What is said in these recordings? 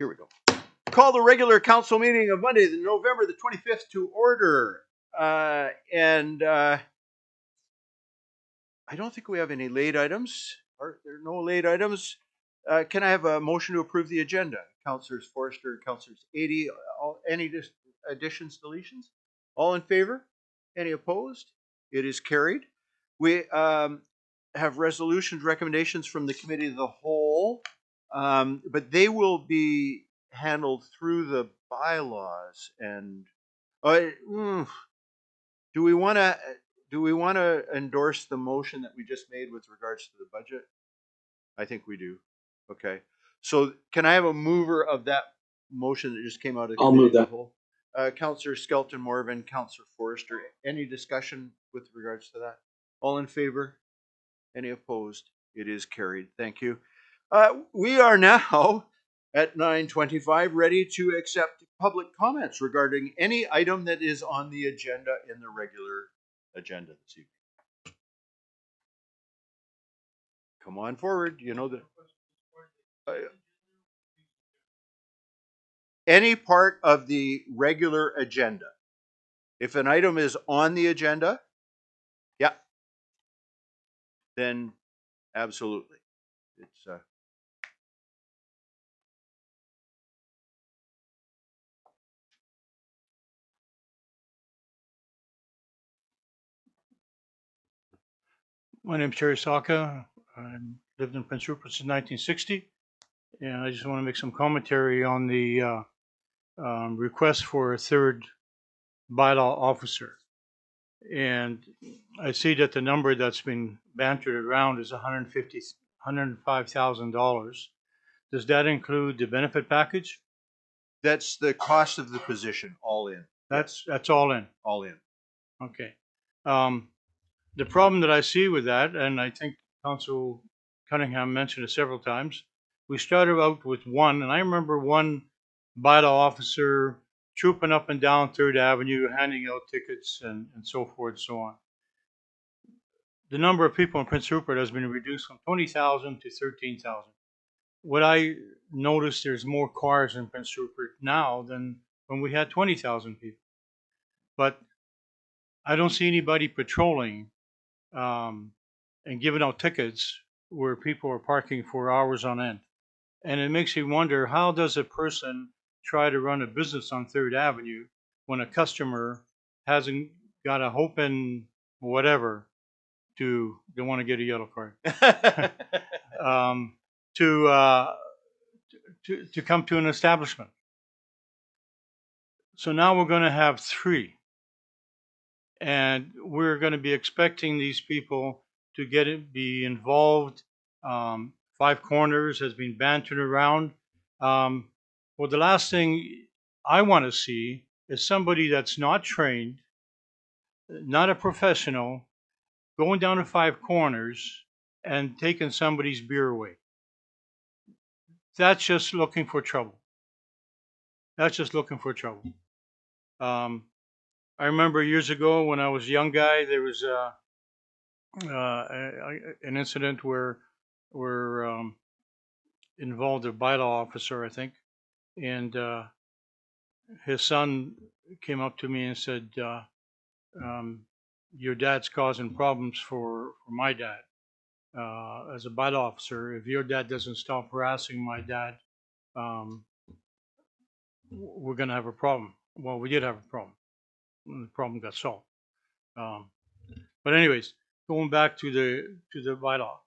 Here we go. Call the regular council meeting of Monday, November the 25th to order. I don't think we have any late items. Are there no late items? Can I have a motion to approve the agenda? Councilors Forrester, Councilors 80, any additions, deletions? All in favor? Any opposed? It is carried. We have resolutions, recommendations from the Committee of the Whole, but they will be handled through the bylaws. And do we want to endorse the motion that we just made with regards to the budget? I think we do. Okay. So can I have a mover of that motion that just came out of the I'll Committee move of that. the Whole? Councillor Skelton Morvan, Councillor Forrester. Any discussion with regards to that? All in favor? Any opposed? It is carried. Thank you. We are now at 9:25 ready to accept public comments regarding any item that is on the agenda in the regular agenda this evening. Come on forward. You know that any part of the regular agenda. If an item is on the agenda, yeah, then absolutely. It's My name is Jerry Saka. I lived in Prince Rupert since 1960, and I just want to make some commentary on the request for a third bylaw officer. And I see that the number that's been bantered around is $105,000. Does that include the benefit package? that's the cost of the position, all in. That's all in. All in. Okay. The problem that I see with that, and I think Council Cunningham mentioned it several times, we started out with one, and I remember one bylaw officer trooping up and down Third Avenue, handing out tickets and so forth and so on. The number of people in Prince Rupert has been reduced from 20,000 to 13,000. What I noticed, there's more cars in Prince Rupert now than when we had 20,000 people. But I don't see anybody patrolling and giving out tickets where people are parking for hours on end. And it makes you wonder, how does a person try to run a business on Third Avenue when a customer hasn't got a hope in whatever to they want to get a yellow card to come to an establishment? So now we're going to have three. And we're going to be expecting these people to be involved. Five Corners has been bantered around. Well, the last thing I want to see is somebody that's not trained, not a professional, going down to Five Corners and taking somebody's beer away. That's just looking for trouble. That's just looking for trouble. I remember years ago when I was a young guy, there was an incident where involved a bylaw officer, I think, and his son came up to me and said, your dad's causing problems for my dad. As a bylaw officer, if your dad doesn't stop harassing my dad, we're going to have a problem. Well, we did have a problem. The problem got solved. But anyways, going back to the bylaw,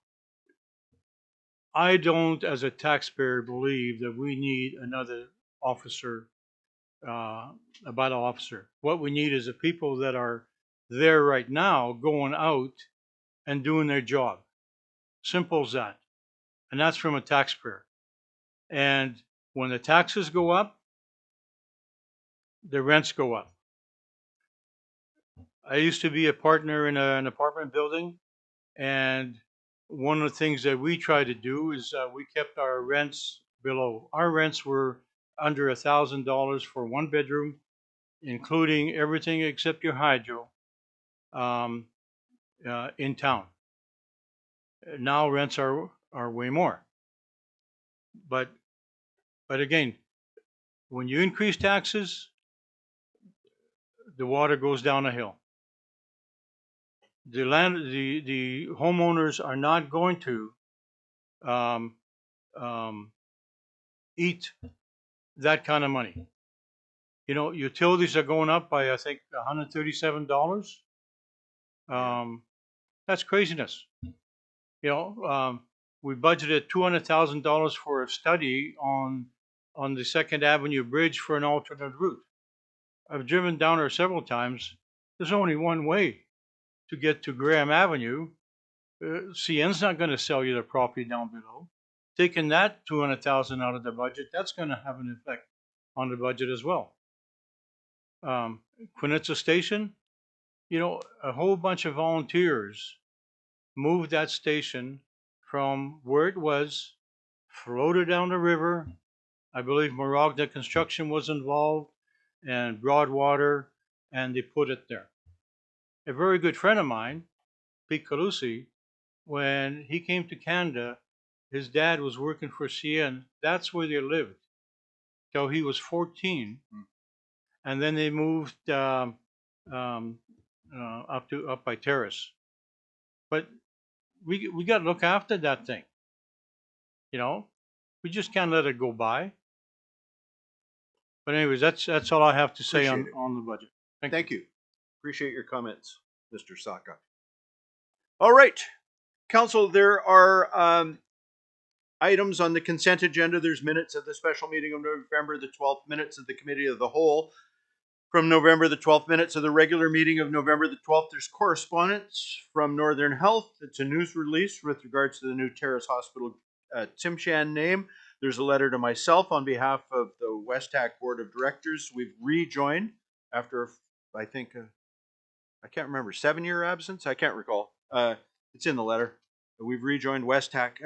I don't, as a taxpayer, believe that we need another officer, a bylaw officer. What we need is the people that are there right now going out and doing their job. Simple as that. And that's from a taxpayer. And when the taxes go up, the rents go up. I used to be a partner in an apartment building, and one of the things that we tried to do is we kept our rents below. Our rents were under $1,000 for one bedroom, including everything except your hydro, in town. Now rents are way more. But again, when you increase taxes, the water goes down a hill. The homeowners are not going to um, um, eat that kind of money. You know, utilities are going up by, I think, $137. That's craziness. You know, we budgeted $200,000 for a study on the Second Avenue Bridge for an alternate route. I've driven down there several times. There's only one way to get to Graham Avenue. CN's not going to sell you the property down below. Taking that 200,000 out of the budget, that's going to have an effect on the budget as well. Quinitza Station, you know, a whole bunch of volunteers moved that station from where it was, floated down the river. I believe Moragna Construction was involved and Broadwater, and they put it there. A very good friend of mine, Pete Calusi, when he came to Canada, his dad was working for CN. That's where they lived till he was 14, and then they moved up by Terrace. But we got to look after that thing. You know, we just can't let it go by. But anyways, that's all I have to say on the budget. Thank you. Appreciate your comments, Mr. Saka. All right, Council, there are items on the consent agenda. There's minutes of the special meeting of November the 12th, minutes of the Committee of the Whole from November the 12th, minutes of the regular meeting of November the 12th. There's correspondence from Northern Health. It's a news release with regards to the new Terrace Hospital Tsimshian name. There's a letter to myself on behalf of the Westac Board of Directors. We've rejoined after, I think, I can't remember, 7-year absence? I can't recall. It's in the letter. We've rejoined Westac.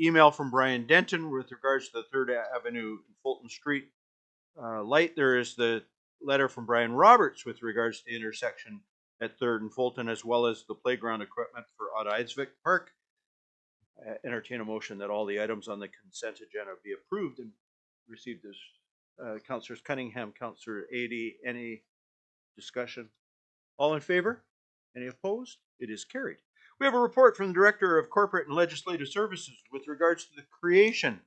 Email from Brian Denton with regards to the 3rd Avenue and Fulton Street light. There is the letter from Brian Roberts with regards to the intersection at 3rd and Fulton, as well as the playground equipment for Odd Eidsvik Park. Entertain a motion that all the items on the consent agenda be approved and received as Councillors Cunningham, Councillor Adey. Any discussion? All in favor? Any opposed? It is carried. We have a report from the Director of Corporate and Legislative Services with regards to the creation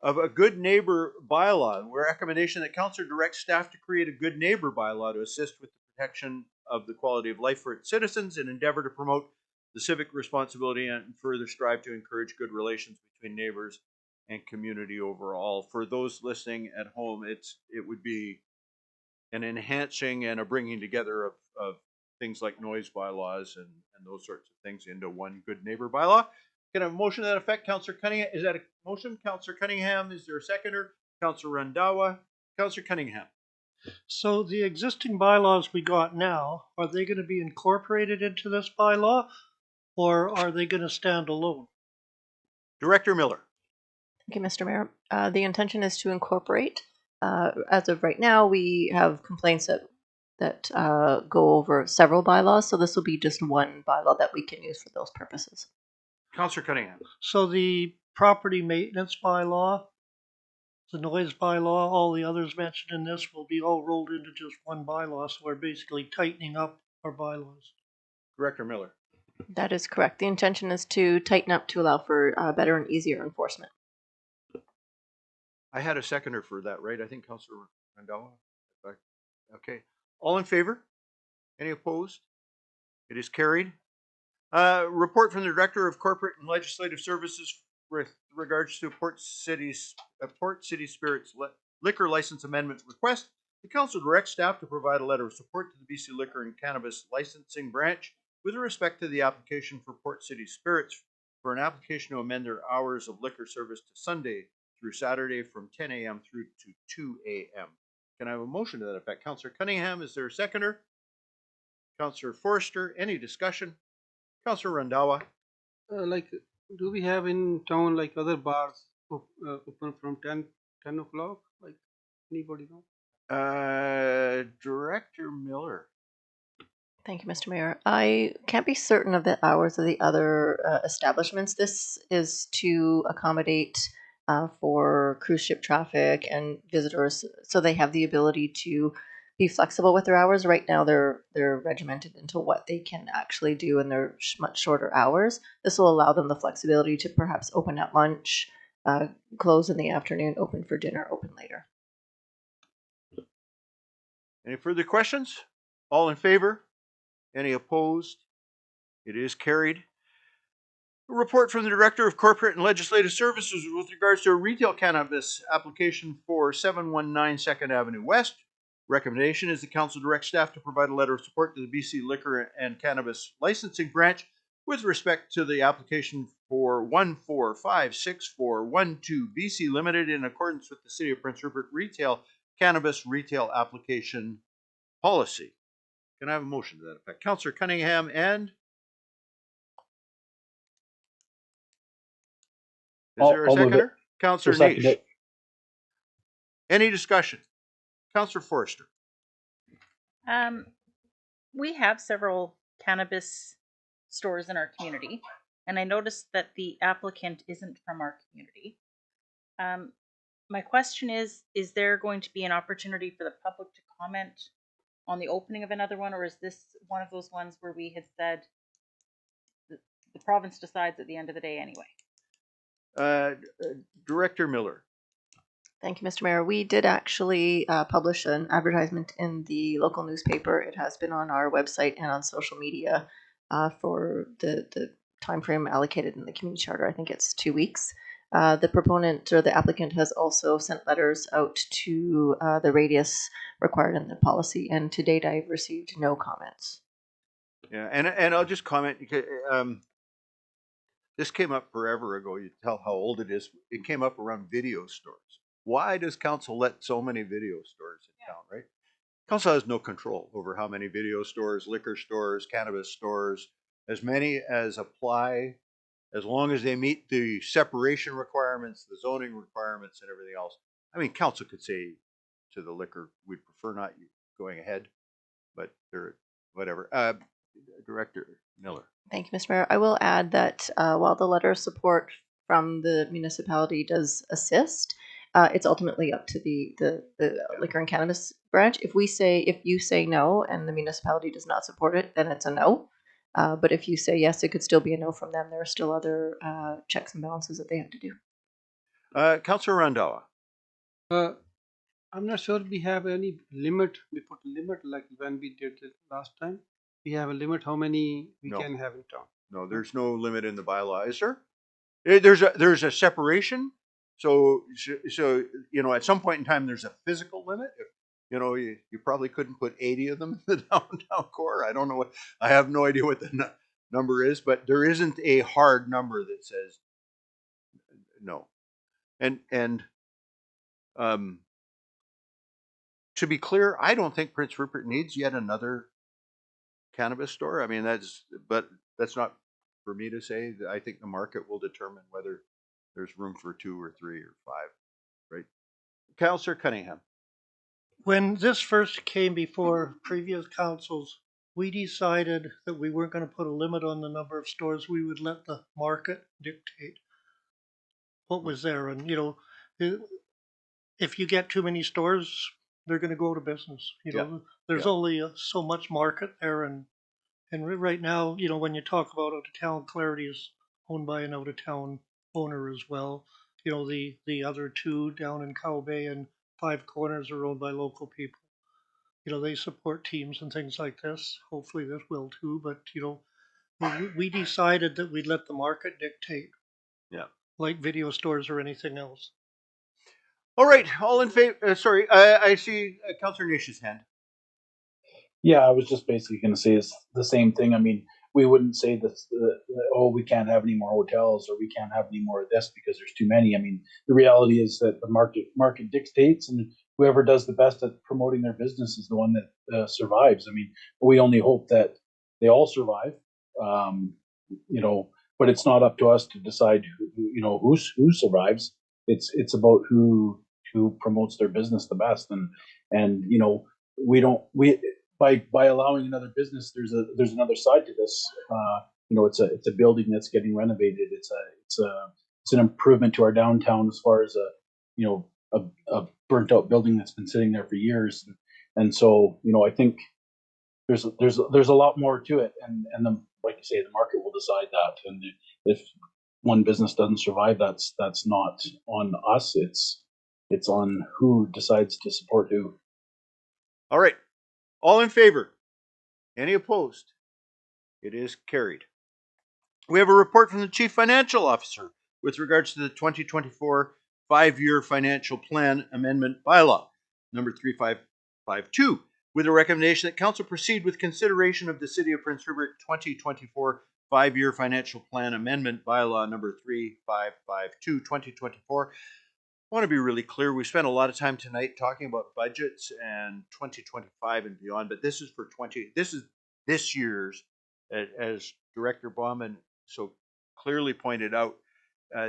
of a Good Neighbor bylaw. We're recommendation that Council direct staff to create a Good Neighbor bylaw to assist with the protection of the quality of life for its citizens and endeavor to promote the civic responsibility and further strive to encourage good relations between neighbors and community overall. For those listening at home, it would be an enhancing and a bringing together of things like noise bylaws and those sorts of things into one Good Neighbor bylaw. Can I have a motion to that effect? Councillor Cunningham, is that a motion? Councillor Cunningham, is there a seconder? Councillor Randhawa, Councillor Cunningham. So the existing bylaws we got now, are they going to be incorporated into this bylaw, or are they going to stand alone? Director Miller. Thank you, Mr. Mayor. The intention is to incorporate. As of right now, we have complaints that go over several bylaws, so this will be just one bylaw that we can use for those purposes. Councillor Cunningham. So the property maintenance bylaw, the noise bylaw, all the others mentioned in this will be all rolled into just one bylaw, so we're basically tightening up our bylaws. Director Miller. That is correct. The intention is to tighten up to allow for better and easier enforcement. I had a seconder for that, right? I think Councillor Randhawa. Okay. All in favor? Any opposed? It is carried. Report from the Director of Corporate and Legislative Services with regards to Port City Spirits liquor license amendment request. The Council directs staff to provide a letter of support to the BC Liquor and Cannabis Licensing Branch with respect to the application for Port City Spirits for an application to amend their hours of liquor service to Sunday through Saturday from 10 a.m. through to 2 a.m. Can I have a motion to that effect? Councillor Cunningham, is there a seconder? Councillor Forster, any discussion? Councillor Randhawa. Do we have in town like other bars open from 10 o'clock? Like, anybody know? Director Miller. Thank you, Mr. Mayor. I can't be certain of the hours of the other establishments. This is to accommodate for cruise ship traffic and visitors, so they have the ability to be flexible with their hours. Right now, they're regimented into what they can actually do in their much shorter hours. This will allow them the flexibility to perhaps open at lunch, close in the afternoon, open for dinner, open later. Any further questions? All in favor? Any opposed? It is carried. A report from the Director of Corporate and Legislative Services with regards to a retail cannabis application for 719 2nd Avenue West. Recommendation is the council direct staff to provide a letter of support to the BC Liquor and Cannabis Licensing Branch with respect to the application for 1456412 BC Limited in accordance with the City of Prince Rupert Retail Cannabis Retail Application Policy. Can I have a motion to that effect? Councillor Cunningham and is there a I'll move it. seconder? Councillor I'll second Niche. it. Any discussion? Councillor Forster. We have several cannabis stores in our community, and I noticed that the applicant isn't from our community. My question is there going to be an opportunity for the public to comment on the opening of another one, or is this one of those ones where we had said the province decides at the end of the day anyway? Director Miller. Thank you, Mr. Mayor. We did actually publish an advertisement in the local newspaper. It has been on our website and on social media for the time frame allocated in the community charter. I think it's 2 weeks. The proponent or the applicant has also sent letters out to the radius required in the policy, and to date I've received no comments. Yeah, and I'll just comment because this came up forever ago. You tell how old it is. It came up around video stores. Why does council let so many video stores in town, right? Council has no control over how many video stores, liquor stores, cannabis stores, as many as apply, as long as they meet the separation requirements, the zoning requirements, and everything else. I mean, council could say to the liquor, we'd prefer not going ahead, but they're whatever. Director Miller. Thank you, Mr. Mayor. I will add that while the letter of support from the municipality does assist, it's ultimately up to the liquor and cannabis branch. If you say no and the municipality does not support it, then it's a no. But if you say yes, it could still be a no from them. There are still other checks and balances that they have to do. Councillor Randhawa. I'm not sure we have any limit. We put a limit like when we did it last time. We have a limit how many we No. can have in town. No, there's no limit in the bylaw, is there? There's a separation. So you know, at some point in time, there's a physical limit. You know, you probably couldn't put 80 of them in the downtown core. I don't know I have no idea what the number is, but there isn't a hard number that says no. And to be clear, I don't think Prince Rupert needs yet another cannabis store. I mean, that's not for me to say. I think the market will determine whether there's room for 2 or 3 or 5, right? Councillor Cunningham. When this first came before previous councils, we decided that we weren't going to put a limit on the number of stores. We would let the market dictate what was there. And, you know, if you get too many stores, they're going to go out of business. You know, there's only so much market there. And right now, you know, when you talk about out of town, Clarity is owned by an out of town owner as well. You know, the other two down in Cow Bay and Five Corners are owned by local people. You know, they support teams and things like this. Hopefully this will too. But, you know, we decided that we'd let the market dictate. Yeah. Like video stores or anything else. All right, all in favor. Sorry, I see Councillor Nish's hand. Yeah, I was just basically going to say it's the same thing. I mean, we wouldn't say that, oh, we can't have any more hotels or we can't have any more of this because there's too many. I mean, the reality is that the market dictates, and whoever does the best at promoting their business is the one that survives. I mean, we only hope that they all survive, you know, but it's not up to us to decide who survives. It's about who promotes their business the best, and you know, by allowing another business, there's another side to this. You know, it's a building that's getting renovated. It's it's an improvement to our downtown as far as a burnt out building that's been sitting there for years. And so, I think there's a lot more to it, and like you say, the market will decide that. And if one business doesn't survive, that's not on us. It's on who decides to support who. All right. All in favor? Any opposed? It is carried. We have a report from the Chief Financial Officer with regards to the 2024 5-year financial plan amendment bylaw, number 3552, with a recommendation that Council proceed with consideration of the City of Prince Rupert 2024 5-year financial plan amendment bylaw, number 3552, 2024. I want to be really clear. We spent a lot of time tonight talking about budgets and 2025 and beyond, but this is for this year's, as Director Bauman so clearly pointed out.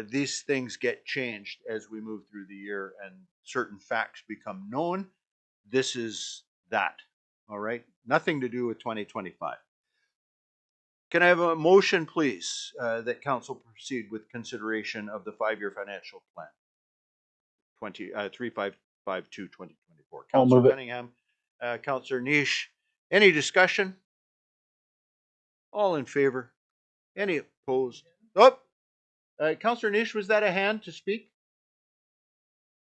These things get changed as we move through the year and certain facts become known. This is that. All right. Nothing to do with 2025. Can I have a motion, please, that Council proceed with consideration of the 5-year financial plan? 3552 2024. I'll move Councillor it. Cunningham, Councillor Niche. Any discussion? All in favor? Any opposed? Oh, Councillor Niche, was that a hand to speak?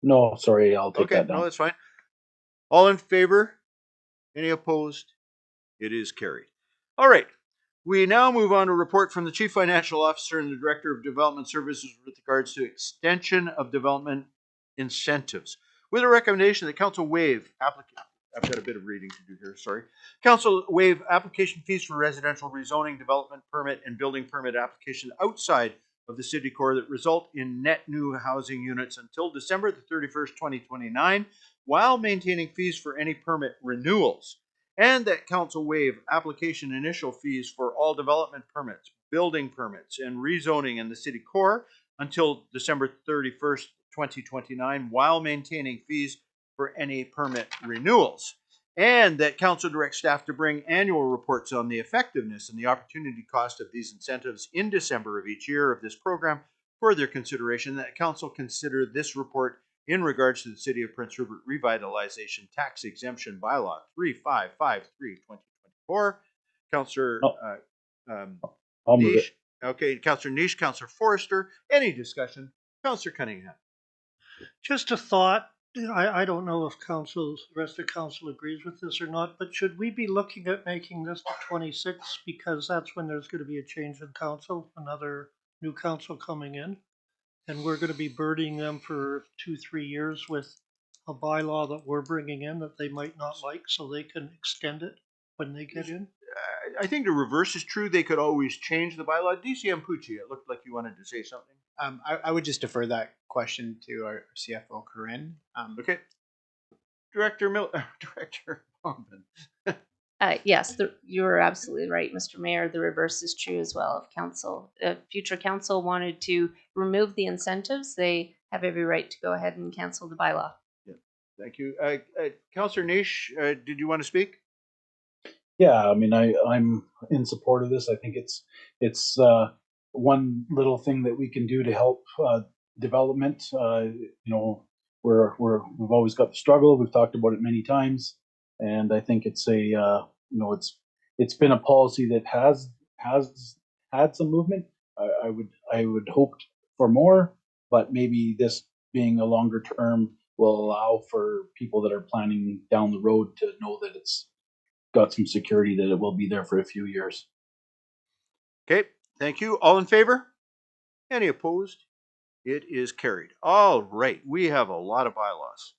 No, sorry, I'll take Okay, that down. no, that's fine. All in favor? Any opposed? It is carried. All right. We now move on to a report from the Chief Financial Officer and the Director of Development Services with regards to extension of development incentives, with a recommendation that Council waive application. I've got a bit of reading to do here, sorry. Council waive application fees for residential rezoning, development permit, and building permit application outside of the city core that result in net new housing units until December the 31st, 2029, while maintaining fees for any permit renewals. And that Council waive application initial fees for all development permits, building permits, and rezoning in the city core until December 31st, 2029, while maintaining fees for any permit renewals. And that Council directs staff to bring annual reports on the effectiveness and the opportunity cost of these incentives in December of each year of this program for their consideration. That Council consider this report in regards to the City of Prince Rupert Revitalization Tax Exemption Bylaw 3553 2024. Councillor I'll move it. Niche. Okay, Councillor Niche, Councillor Forrester. Any discussion? Councillor Cunningham. Just a thought. I don't know if the rest of council agrees with this or not, but should we be looking at making this to 26 because that's when there's going to be a change in council, another new council coming in, and we're going to be burdening them for 2-3 years with a bylaw that we're bringing in that they might not like, so they can extend it when they get in? I think the reverse is true. They could always change the bylaw. DCM Pucci, it looked like you wanted to say something. I would just defer that question to our CFO, Corinne. Okay. Director Bauman. Yes, you're absolutely right, Mr. Mayor. The reverse is true as well. If council, future council wanted to remove the incentives, they have every right to go ahead and cancel the bylaw. Yeah, thank you. Councillor Niche, did you want to speak? Yeah, I mean, I'm in support of this. I think it's one little thing that we can do to help development. We've always got the struggle. We've talked about it many times, and I think it's it's been a policy that has had some movement. I would hope for more, but maybe this being a longer term will allow for people that are planning down the road to know that it's got some security that it will be there for a few years. Okay, thank you. All in favor? Any opposed? It is carried. All right, we have a lot of bylaws.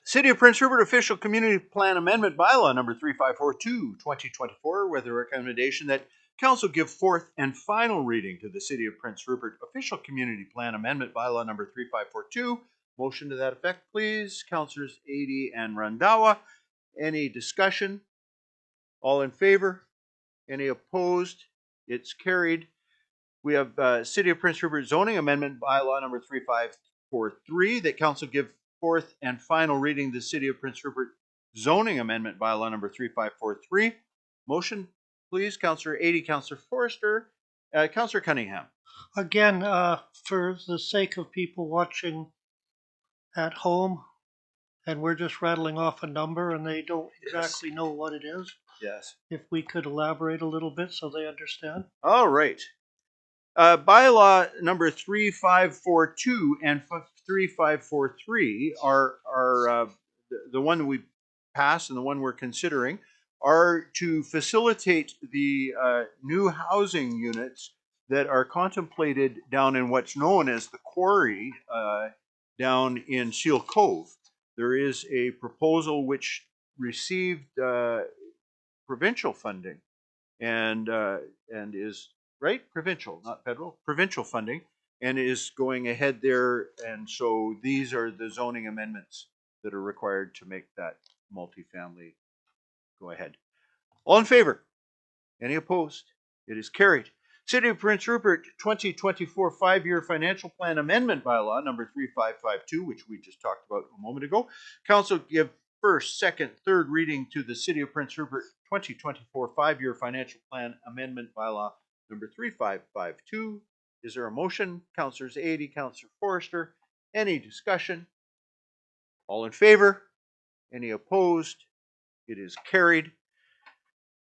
City of Prince Rupert Official Community Plan Amendment Bylaw number 3542 2024, with a recommendation that Council give fourth and final reading to the City of Prince Rupert Official Community Plan Amendment Bylaw number 3542. Motion to that effect, please. Councillors Adie and Randawa. Any discussion? All in favor? Any opposed? It's carried. We have City of Prince Rupert Zoning Amendment Bylaw number 3543 that Council give fourth and final reading the City of Prince Rupert Zoning Amendment Bylaw number 3543. Motion, please. Councillor Adie, Councillor Forrester. Councillor Cunningham. Again, for the sake of people watching at home, and we're just rattling off a number and they don't exactly know what it is, Yes. if we could elaborate a little bit so they understand. All right. Bylaw number 3542 and 3543 are the one we passed and the one we're considering are to facilitate the new housing units that are contemplated down in what's known as the quarry down in Seal Cove. There is a proposal which received provincial funding and is right provincial, not federal, provincial funding, and is going ahead there. And so these are the zoning amendments that are required to make that multifamily go ahead. All in favor? Any opposed? It is carried. City of Prince Rupert 2024 5-year financial plan amendment bylaw number 3552, which we just talked about a moment ago. Council give first, second, third reading to the City of Prince Rupert 2024 5-year financial plan amendment bylaw number 3552. Is there a motion? Councillors Adie, Councillor Forrester. Any discussion? All in favor? Any opposed? It is carried.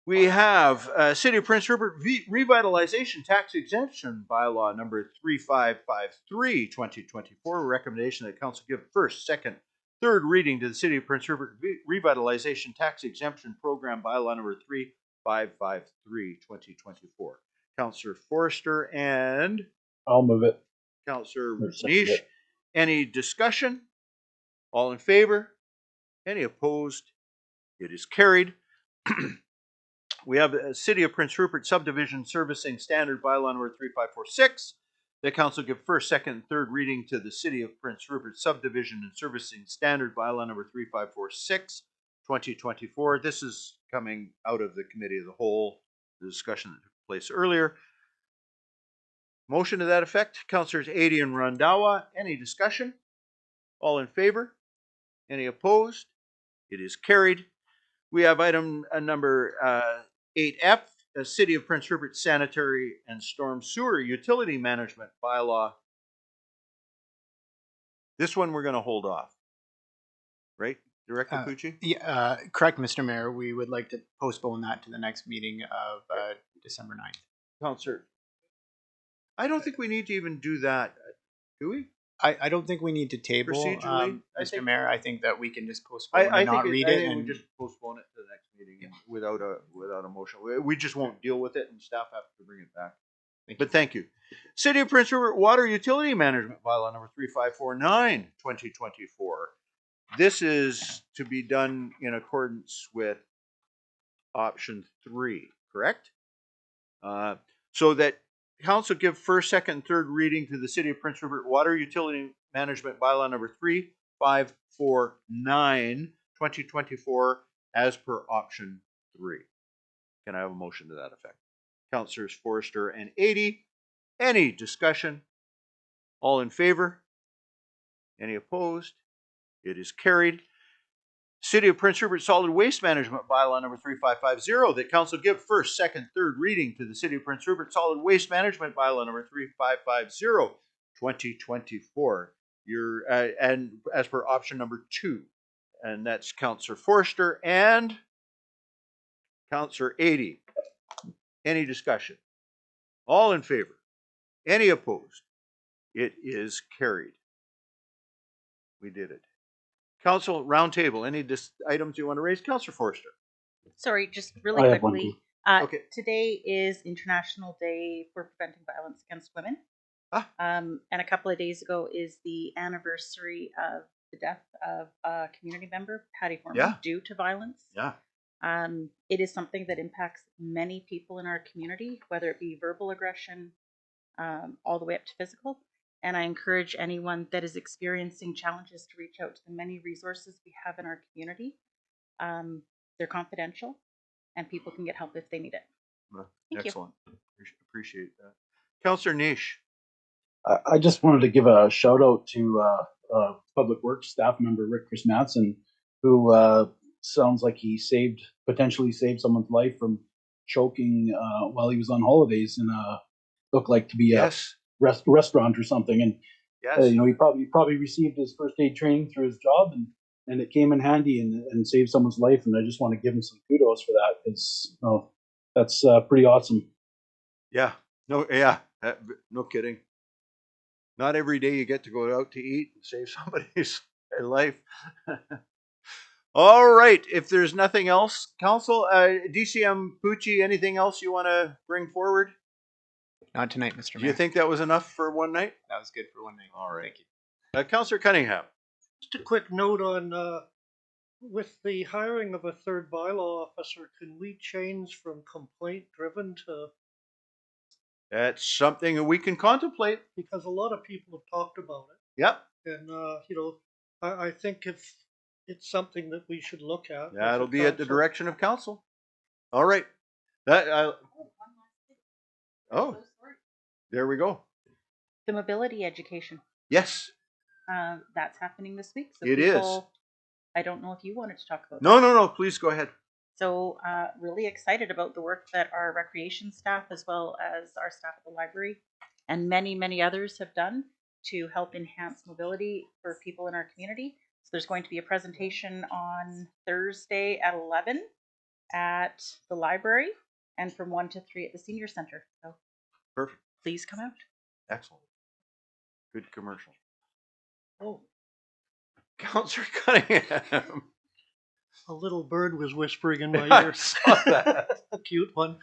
We have City of Prince Rupert Revitalization Tax Exemption Bylaw number 3553, 2024. Recommendation that Council give first, second, third reading to the City of Prince Rupert Revitalization Tax Exemption Program Bylaw number 3553, 2024. Councillor Forrester and I'll move it. Councillor Or second Niche. it. Any discussion? All in favor? Any opposed? It is carried. We have a City of Prince Rupert Subdivision Servicing Standard Bylaw number 3546. The Council give first, second, and third reading to the City of Prince Rupert Subdivision and Servicing Standard Bylaw number 3546, 2024. This is coming out of the Committee of the Whole, the discussion that took place earlier. Motion to that effect, Councillors Adie and Randhawa. Any discussion? All in favor? Any opposed? It is carried. We have item number 8F, the City of Prince Rupert Sanitary and Storm Sewer Utility Management Bylaw. This one we're going to hold off, right, Director Pucci? Yeah, correct, Mr. Mayor. We would like to postpone that to the next meeting of December 9th. Councillor, I don't think we need to even do that, do we? I don't think we need to table, Procedurally, I Mr. think- Mayor. I think that we can just postpone and not read I it. think And we just postpone it to the next meeting without a motion. We just won't deal with it, and staff have to bring it back. But thank you. City of Prince Rupert Water Utility Management Bylaw number 3549, 2024. This is to be done in accordance with option 3, correct? So that Council give first, second, third reading to the City of Prince Rupert Water Utility Management Bylaw number 3549, 2024, as per option 3. Can I have a motion to that effect? Councillors Forrester and Adie. Any discussion? All in favor? Any opposed? It is carried. City of Prince Rupert Solid Waste Management Bylaw number 3550, that Council give first, second, third reading to the City of Prince Rupert Solid Waste Management Bylaw number 3550, 2024. And as per option number 2. And that's Councillor Forrester and Councillor Adie. Any discussion? All in favor? Any opposed? It is carried. We did it. Council roundtable. Any items you want to raise? Councillor Forrester. Sorry, just really I have one quickly. Okay. Today is International Day for Preventing Violence Against Women. And a couple of days ago is the anniversary of the death of a community member, Patty Foreman, due to violence. Yeah. It is something that impacts many people in our community, whether it be verbal aggression, all the way up to physical. And I encourage anyone that is experiencing challenges to reach out to the many resources we have in our community. They're confidential, and people can get help if they need it. Thank Excellent. Appreciate that. Councillor Niche. I just wanted to give a shout out to Public Works staff member Rick Chris Matson, who sounds like he potentially saved someone's life from choking while he was on holidays in a look like to be a Yes, restaurant or something. And yes. he probably received his first aid training through his job, and it came in handy and saved someone's life. And I just want to give him some kudos for that, because that's pretty awesome. Yeah. No, yeah. No kidding. Not every day you get to go out to eat and save somebody's life. All right. If there's nothing else, Council, DCM Pucci, anything else you want to bring forward? Not tonight, Mr. Do Mayor. you think that was enough for one night? That was good for one night. All right. Thank you. Councillor Cunningham. Just a quick note on, with the hiring of a third bylaw officer, can we change from complaint driven to, That's something that we can contemplate. because a lot of people have talked about it. Yep. And, I think if it's something that we should look at. That'll as a be at the council. direction of council. All right. Oh, there we go. The mobility education, Yes. that's happening this week. So It is. I don't know if you wanted to talk about No. Please go ahead. So really excited about the work that our recreation staff, as well as our staff at the library and many, many others have done to help enhance mobility for people in our community. So there's going to be a presentation on Thursday at 11 at the library and from 1 to 3 at the senior center. So Perfect. please come out. Excellent. Good commercial. Oh, Councillor Cunningham. a little bird was whispering in my I ear. saw that. A cute one.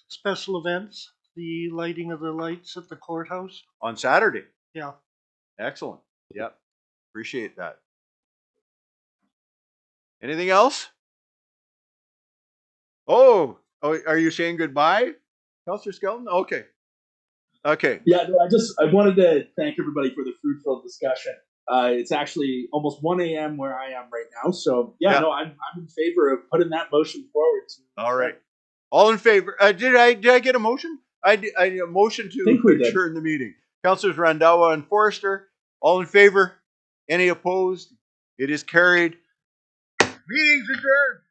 Special events, the lighting of the lights at the courthouse. On Saturday. Yeah. Excellent. Yep. Appreciate that. Anything else? Oh, are you saying goodbye, Councillor Skelton? Okay. Okay. Yeah, no, I wanted to thank everybody for the fruitful discussion. It's actually almost 1 a.m. where I am right now, so Yeah. no, I'm in favor of putting that motion forward. All right. All in favor? Did I get a motion? I a motion to Think we did. adjourn the meeting. Councillors Randhawa and Forrester, all in favor? Any opposed? It is carried. Meeting's adjourned.